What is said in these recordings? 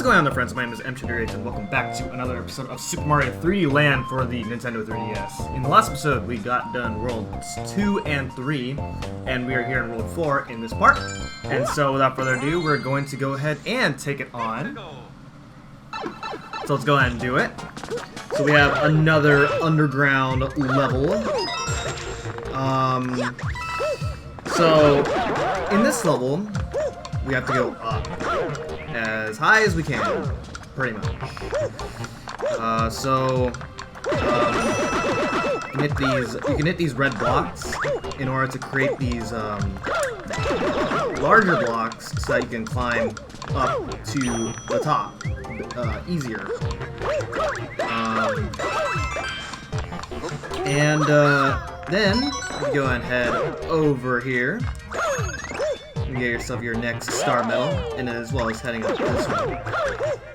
What's going on there, friends? My name is M238 and welcome back to another episode of Super Mario 3D Land for the Nintendo 3DS. In the last episode, we got done Worlds 2 and 3, and we are here in World 4 in this part. And so, without further ado, we're going to go ahead and take it on. So let's go ahead and do it. So we have another underground level. So, in this level, we have to go up as high as we can, pretty much. You can hit these red blocks in order to create these larger blocks so that you can climb up to the top easier. Then you go ahead over here. You get yourself your next star medal, and as well as heading up this way.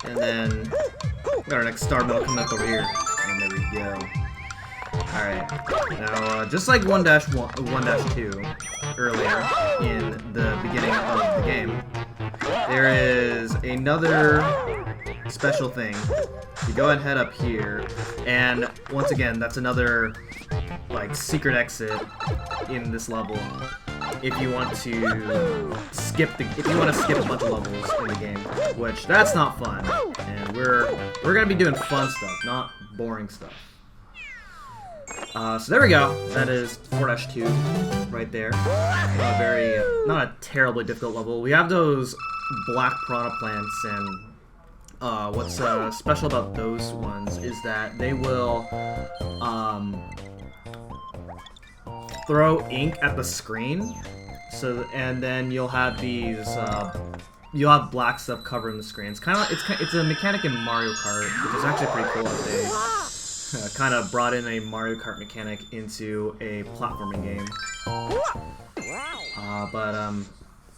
And then we got our next star medal coming up over here. And there we go. Alright. Now, just like 1-2 earlier in the beginning of the game, there is another special thing. You go ahead and head up here, and once again, that's another like secret exit in this level. If you want to skip a bunch of levels in the game, which that's not fun, and we're gonna be doing fun stuff, not boring stuff. So there we go. That is 4-2 right there. Not a terribly difficult level. We have those black piranha plants, and what's special about those ones is that they will throw ink at the screen, and then you'll have these you'll have black stuff covering the screen. It's a mechanic in Mario Kart, which is actually pretty cool that they kind of brought in a Mario Kart mechanic into a platforming game.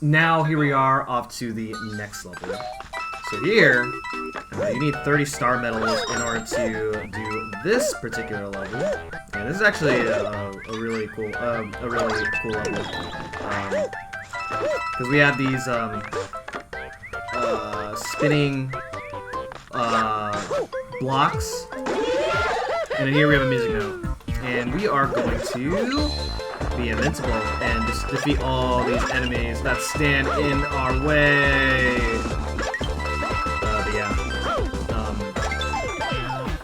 Now here we are off to the next level. So here, you need 30 star medals in order to do this particular level. And this is actually a really cool level, because we have these spinning blocks, and then here we have a music note, and we are going to be invincible and just defeat all these enemies that stand in our way.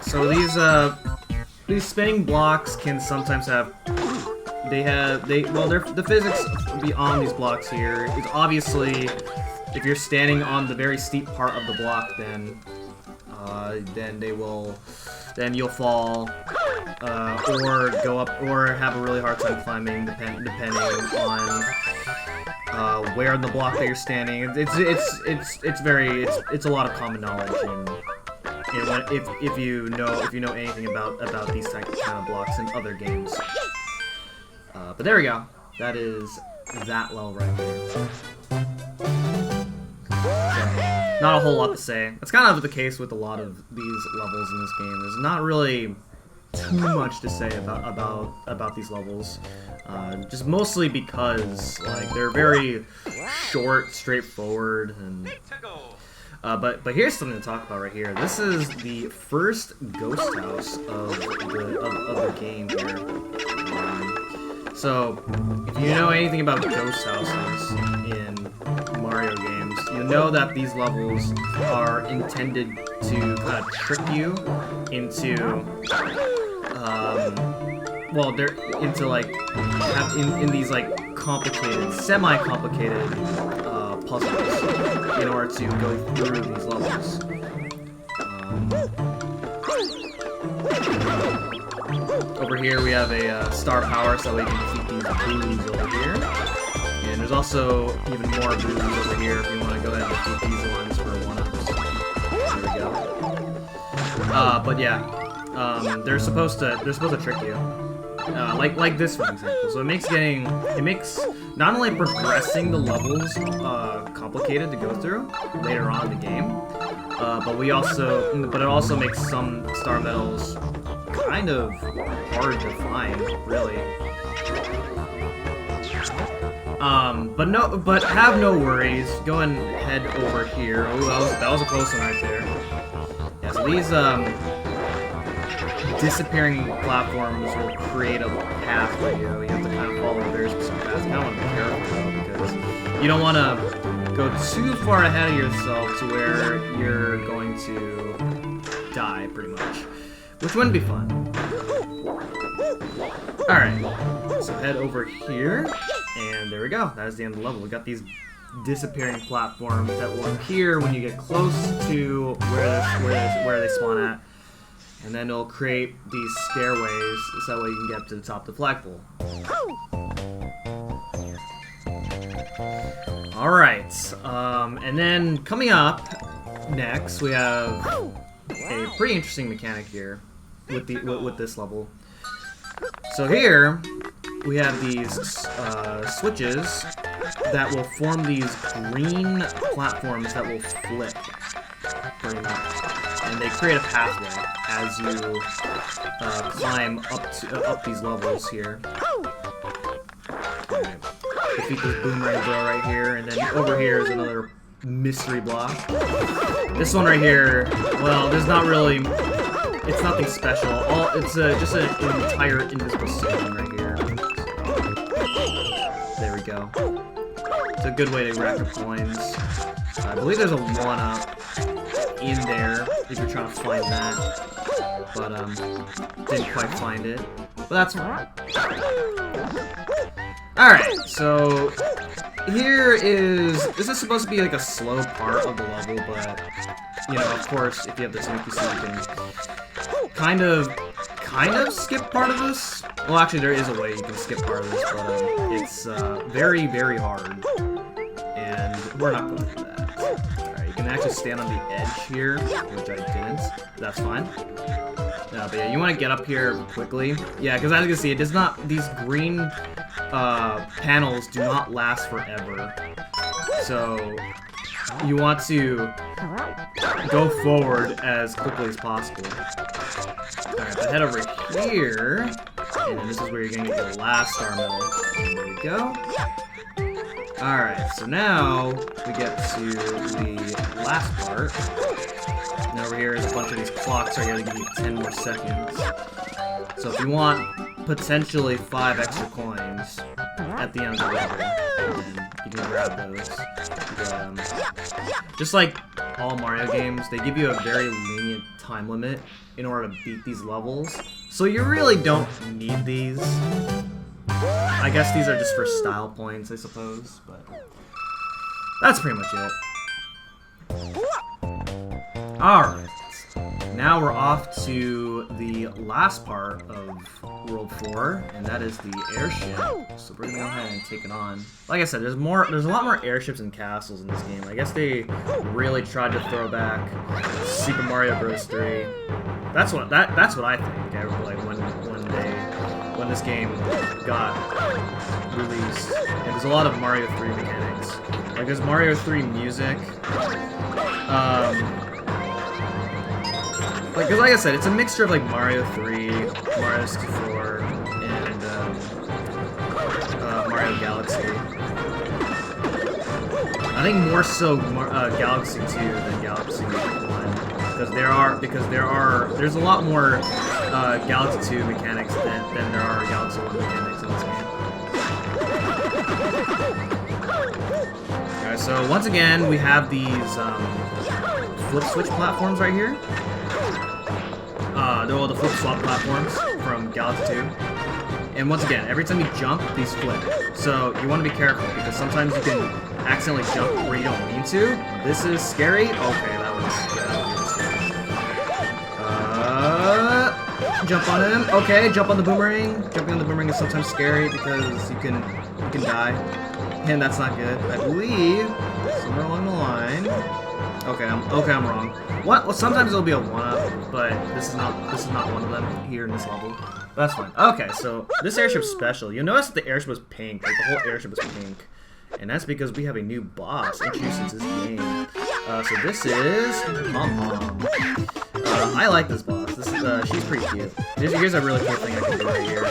So these spinning blocks can sometimes have the physics beyond these blocks here is obviously if you're standing on the very steep part of the block, then you'll fall or go up or have a really hard time climbing depending on where in the block that you're standing. It's a lot of common knowledge if you know anything about these kind of blocks in other games. But there we go. That is that level right there. So, not a whole lot to say. That's kind of the case with a lot of these levels in this game. There's not really too much to say about these levels. Just mostly because like they're very short, straightforward, and but here's something to talk about right here. This is the first ghost house of the game here. So, if you know anything about ghost houses in Mario games, you know that these levels are intended to kind of trick you into, they're into like in these like complicated, semi-complicated puzzles in order to go through these levels. Over here we have a star power so we can defeat these boos over here. And there's also even more boos over here if you want to go ahead and defeat these ones for one-ups. There we go. But yeah, they're supposed to trick you. Like this, for example. So it makes not only progressing the levels complicated to go through later on in the game, but it also makes some star medals kind of hard to find, really. But have no worries. Go and head over here. Oh, that was a close one right there. Yeah, so these disappearing platforms will create a path for you. You have to kind of follow a very specific path. You kind of want to be careful though, because you don't want to go too far ahead of yourself to where you're going to die, pretty much, which wouldn't be fun. Alright, so head over here, and there we go. That is the end of the level. We got these disappearing platforms that will appear when you get close to where they spawn at, and then it'll create these stairways so that way you can get up to the top of the flagpole. Alright, and then coming up next, we have a pretty interesting mechanic here with this level. So here, we have these switches that will form these green platforms that will flip, pretty much. And they create a pathway as you climb up these levels here. Right. Defeat this boomerang bro right here, and then over here is another mystery block. This one right here, well, there's not really... It's nothing special. It's just an entire invisible ceiling right here. There we go. It's a good way to rack up coins. I believe there's a 1-up in there if you're trying to find that, but didn't quite find it. But that's fine. All right, so this is supposed to be like a slow part of the level, but you know, of course, if you have the sneaky suit, you can kind of skip part of this. Well, actually, there is a way you can skip part of this, but it's very, very hard, and we're not going to do that. All right, you can actually stand on the edge here, which I didn't. That's fine. But yeah, you want to get up here quickly. Yeah, because as you can see, it does not. These green panels do not last forever. So you want to go forward as quickly as possible. Alright, but head over here, and then this is where you're going to get your last star medal. There we go. Alright, so now we get to the last part. And over here is a bunch of these clocks are going to give you 10 more seconds. So if you want potentially 5 extra coins at the end of the level, then you can grab those. But, just like all Mario games, they give you a very lenient time limit in order to beat these levels. So you really don't need these. I guess these are just for style points, I suppose, but that's pretty much it. Alright, now we're off to the last part of World 4, and that is the airship. So we're gonna go ahead and take it on. Like I said, there's a lot more airships and castles in this game. I guess they really tried to throw back Super Mario Bros. 3. That's what I think. Like when this game got released, and there's a lot of Mario 3 mechanics. Like there's Mario 3 music. Because like I said, it's a mixture of like Mario 3, Mario 64, and Mario Galaxy. I think more so Galaxy 2 than Galaxy 1, because there's a lot more Galaxy 2 mechanics than there are Galaxy 1 mechanics in this game. Alright, so once again we have these flip switch platforms right here. They're all the flip swap platforms from Galaxy 2. And once again, every time you jump, these flip. So you want to be careful, because sometimes you can accidentally jump where you don't mean to. This is scary. Okay, that was scary. Jump on him. Okay, jump on the boomerang. Jumping on the boomerang is sometimes scary because you can die. And that's not good. I believe somewhere along the line. Okay, I'm wrong. What? Well, sometimes it'll be a 1-up, but this is not one of them here in this level. That's fine. Okay, so this airship's special. You'll notice that the airship was pink. Like the whole airship was pink, and that's because we have a new boss introduced into this game. So this is Pom Pom. I like this boss. This is she's pretty cute. Here's a really cool thing I can do right here.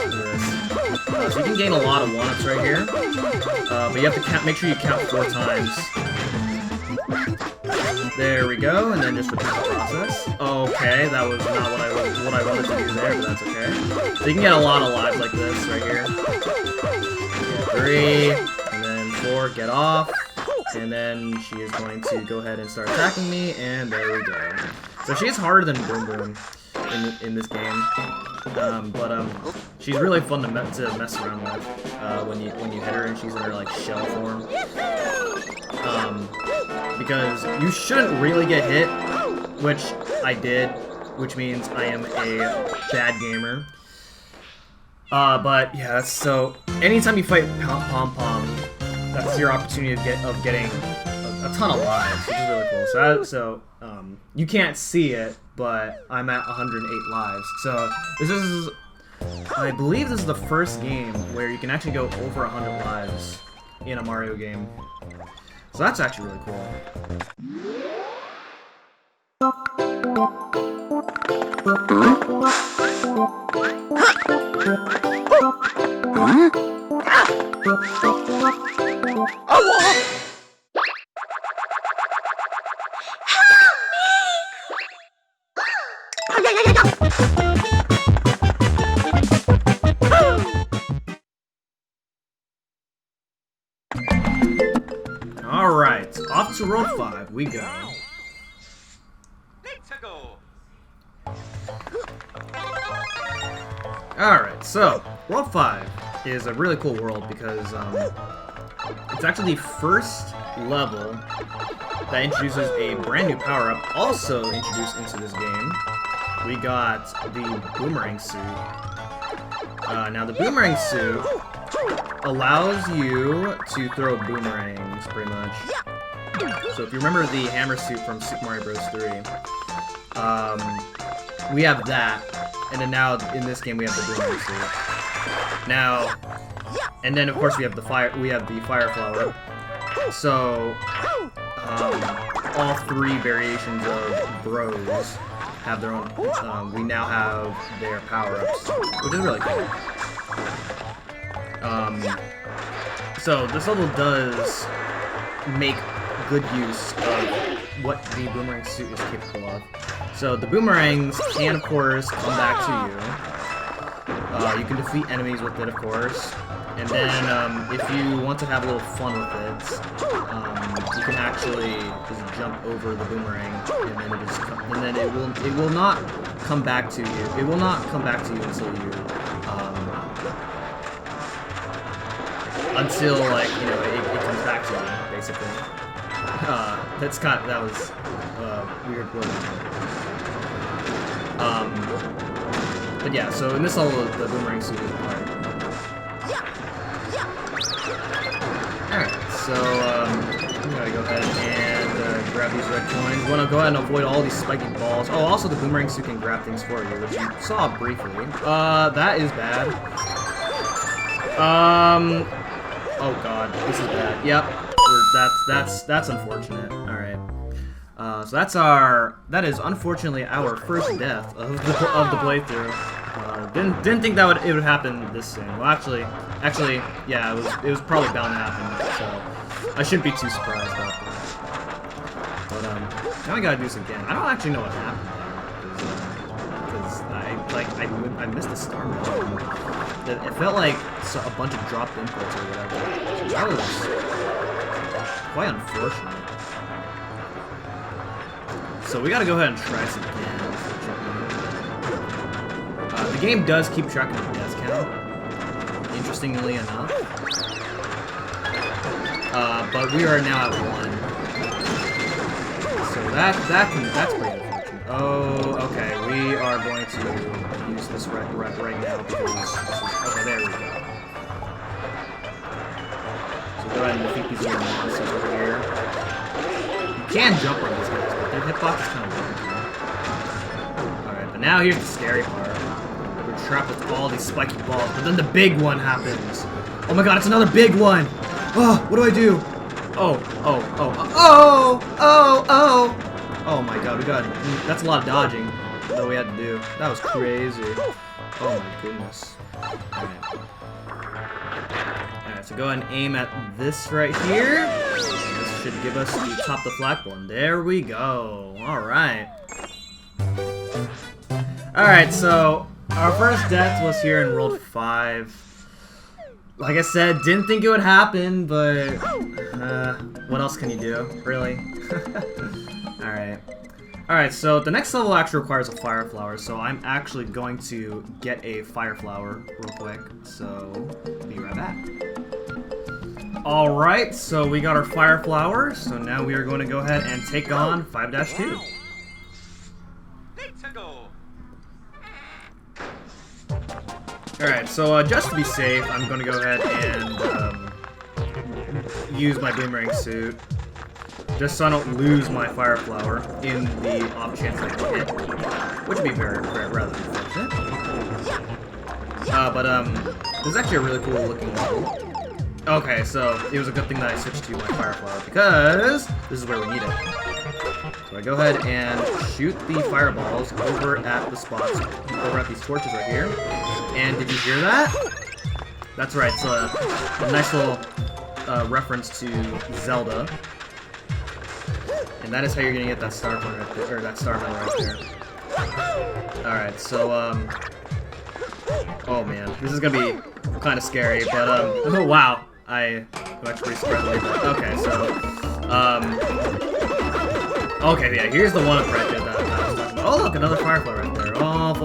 So you can gain a lot of 1-ups right here. But you have to make sure you count 4 times. There we go, and then just repeat the process. Okay, that was not what I wanted to do there, but that's okay. So you can get a lot of lives like this right here. 3, and then 4, get off. And then she is going to go ahead and start attacking me, and there we go. So she is harder than Boom Boom in this game, but she's really fun to mess around with when you hit her and she's in her like shell form. Because you shouldn't really get hit, which I did, which means I am a bad gamer. But yeah, that's so. Anytime you fight Pom Pom, that's your opportunity of getting a ton of lives, which is really cool. So you can't see it, but I'm at 108 lives. So this is, I believe this is the first game where you can actually go over 100 lives in a Mario game. So that's actually really cool. Alright, off to World 5 we go. Alright, so World 5 is a really cool world because it's actually the first level that introduces a brand new power-up also introduced into this game. We got the boomerang suit. Now the boomerang suit allows you to throw boomerangs, pretty much. So if you remember the hammer suit from Super Mario Bros. 3, we have that, and then now in this game we have the boomerang suit. Now, and then of course we have the fire flower. So all 3 variations of Bros have their own. We now have their power-ups, which is really cool. So this level does make good use of what the boomerang suit is capable of. So the boomerangs can, of course, come back to you. You can defeat enemies with it, of course. And then, if you want to have a little fun with it, you can actually just jump over the boomerang, and then it will not come back to you. It will not come back to you until like it comes back to you, basically. That was weird wording. But yeah, so in this level, the boomerang suit is required. Alright, so I'm gonna go ahead and grab these red coins. We want to go ahead and avoid all these spiky balls. Oh, also the boomerang suit can grab things for you, which you saw briefly. That is bad. Oh god, this is bad. Yep, that's unfortunate. All right. So that is unfortunately our first death of the playthrough. Didn't think that it would happen this soon. Well, actually, yeah, it was probably bound to happen. So I shouldn't be too surprised about that. But now I gotta do this again. I don't actually know what happened there because I missed the star medal. It felt like a bunch of dropped inputs or whatever. That was quite unfortunate. So we gotta go ahead and try this again. The game does keep track of the death count, interestingly enough. But we are now at 1. So that's pretty unfortunate. Oh, okay. We are going to use this right now because this is, okay, there we go. So go ahead and defeat these little monsters over here. You can jump on these guys, but their hitbox is kind of weird. Alright, but now here's the scary part. We're trapped with all these spiky balls, but then the big one happens. Oh my god, it's another big one! Oh, what do I do? Oh my god, that's a lot of dodging that we had to do. That was crazy. Oh my goodness. Alright. Alright, so go ahead and aim at this right here. This should give us the top the flagpole. And there we go. Alright. Alright, so our first death was here in World 5. Like I said, didn't think it would happen, but what else can you do, really? Alright. Alright, so the next level actually requires a fire flower, so I'm actually going to get a fire flower real quick, so be right back. Alright, so we got our fire flower, so now we are going to go ahead and take on 5-2. Alright, so just to be safe, I'm going to go ahead and use my boomerang suit. Just so I don't lose my fire flower in the off chance I get hit, which would be very rather unfortunate. This is actually a really cool looking level. Okay, so it was a good thing that I switched to my fire flower because this is where we need it. So I go ahead and shoot the fireballs over at the spots, over at these torches right here. And did you hear that? That's right, it's a nice little reference to Zelda. And that is how you're gonna get that star point right there, or that star medal right there. Alright, so, oh man, this is gonna be kind of scary, but, oh wow, I went pretty spreadly, but, okay, so, okay, yeah, here's the one right there that I was talking about. Oh look, another firefly right there. Oh, if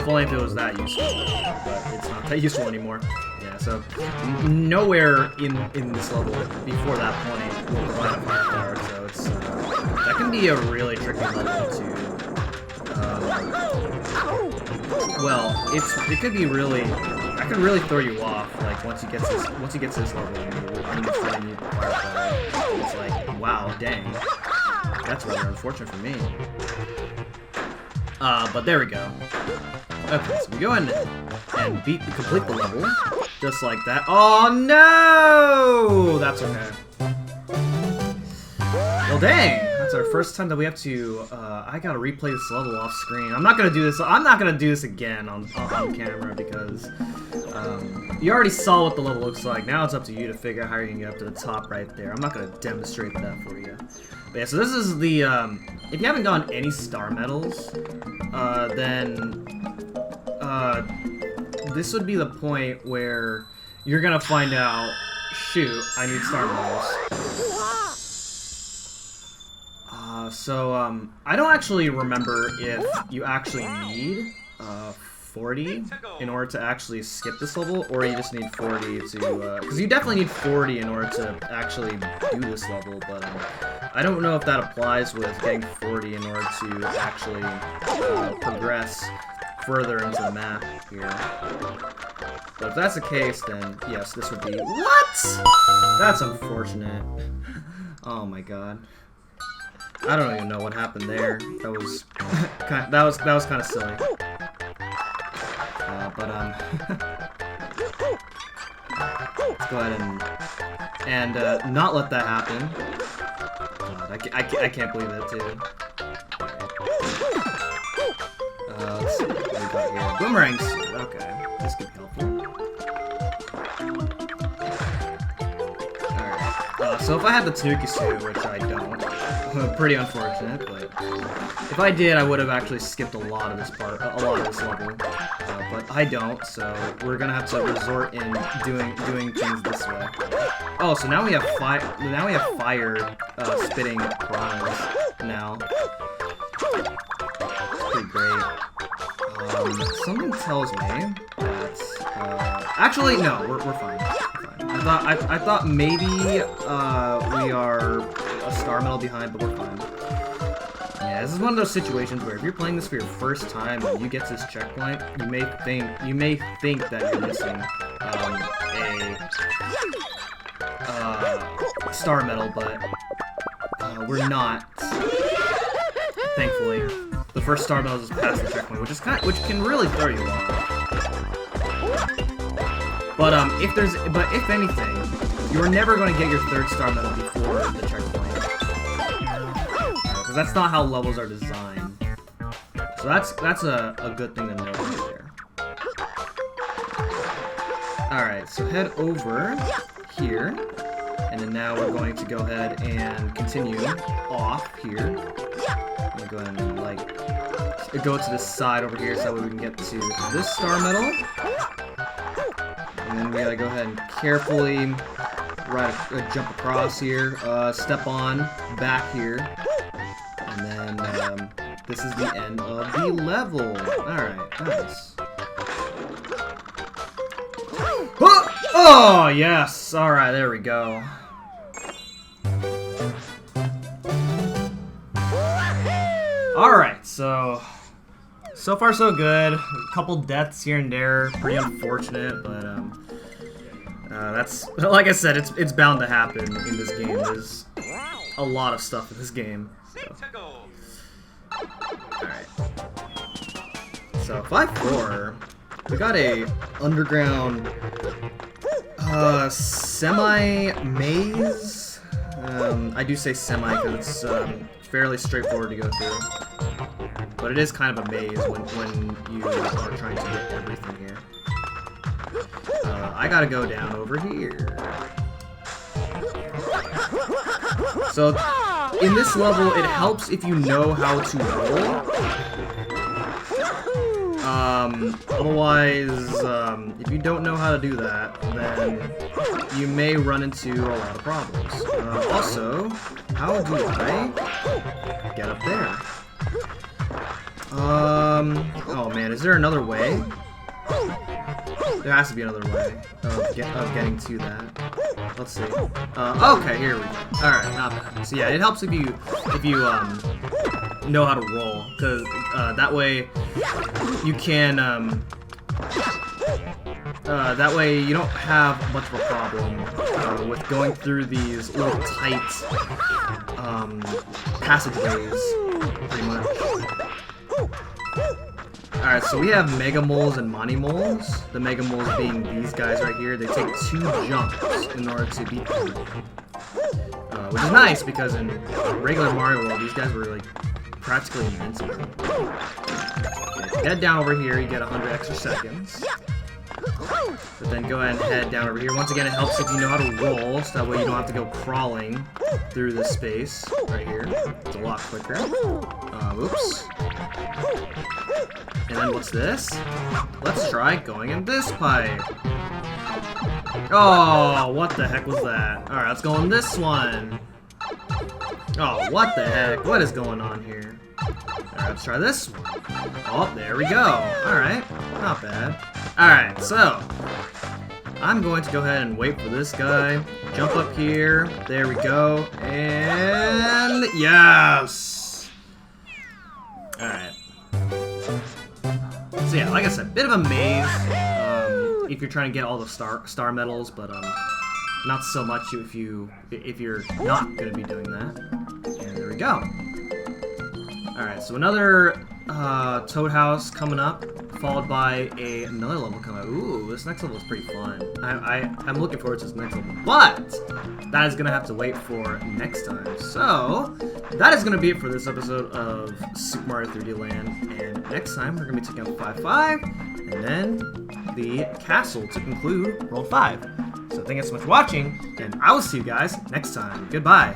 only if it was that useful, but it's not that useful anymore. Yeah, so, nowhere in this level before that point will find a fireflower, so it's, that can be a really tricky level to, well, it could be really, that could really throw you off, like, once you get to this level, and you try to need the firefly, it's like, wow, dang, that's rather unfortunate for me. But there we go. Okay, so we go in and complete the level, just like that. Oh no! That's okay. Well, dang! That's our first time that we have to, I gotta replay this level off screen. I'm not gonna do this again on camera because, you already saw what the level looks like. Now it's up to you to figure out how you can get up to the top right there. I'm not gonna demonstrate that for you. But yeah, so this is the, if you haven't gotten any star medals, then, this would be the point where you're gonna find out, shoot, I need star medals. I don't actually remember if you actually need 40 in order to actually skip this level, or you just need 40 to, because you definitely need 40 in order to actually do this level, but I don't know if that applies with getting 40 in order to actually progress further into the map here. But if that's the case, then yes, this would be... What?! That's unfortunate. Oh my god. I don't even know what happened there. That was that was kind of silly. Let's go ahead and not let that happen. God, I can't believe that too. Let's see what we got here. Boomerangs. Okay, this could be helpful. Alright. So if I had the Tanuki suit, which I don't, pretty unfortunate, but if I did, I would have actually skipped a lot of this part, a lot of this level. But I don't, so we're gonna have to resort in doing things this way. Oh, so now we have fire spitting piranhas now. That's pretty great. Something tells me that actually no, we're fine. I thought maybe we are a star medal behind, but we're fine. Yeah, this is one of those situations where if you're playing this for your first time and you get to this checkpoint, you may think that you're missing a star medal, but we're not. Thankfully, the first star medal is past the checkpoint, which can really throw you off. But if anything, you're never going to get your third star medal before the checkpoint, because that's not how levels are designed. So that's a good thing to know right there. All right, so head over here. And then now we're going to go ahead and continue off here. I'm gonna go ahead and like go to this side over here so that way we can get to this star medal. And then we gotta go ahead and carefully jump across here, step on back here, and then this is the end of the level. Alright, nice. Oh, yes! Alright, there we go. Alright, so far so good. A couple deaths here and there, pretty unfortunate, but that's, like I said, it's bound to happen in this game. There's a lot of stuff in this game. So. Alright. So 5-4, we got a underground semi-maze. I do say semi because it's fairly straightforward to go through. But it is kind of a maze when you are trying to get everything here. I gotta go down over here. So, in this level, it helps if you know how to roll. Otherwise, if you don't know how to do that, then you may run into a lot of problems. Also, how do I get up there? Oh man, is there another way? There has to be another way of getting to that. Let's see. Okay, here we go. Alright, not bad. So yeah, it helps if you know how to roll, because that way you can that way you don't have much of a problem with going through these little tight passageways, pretty much. Alright, so we have Mega Moles and Mini Moles. The Mega Moles being these guys right here. They take 2 jumps in order to beat them. Which is nice, because in regular Mario World, these guys were like practically invincible. Okay, head down over here, you get 100 extra seconds. But then go ahead and head down over here. Once again, it helps if you know how to roll, so that way you don't have to go crawling through this space right here. It's a lot quicker. Oops. And then what's this? Let's try going in this pipe. Oh, what the heck was that? Alright, let's go in this one. Oh, what the heck? What is going on here? Alright, let's try this one. Oh, there we go. Alright, not bad. Alright, so I'm going to go ahead and wait for this guy. Jump up here. There we go. And yes! Alright. So yeah, like I said, bit of a maze if you're trying to get all the star medals, but not so much if you're not going to be doing that. And there we go. Alright, so another Toad House coming up, followed by another level coming up. Ooh, this next level is pretty fun. I'm looking forward to this next level, but that is going to have to wait for next time. So, that is going to be it for this episode of Super Mario 3D Land, and next time we're going to be taking out 5-5, and then the castle to conclude World 5. So thank you so much for watching, and I will see you guys next time. Goodbye!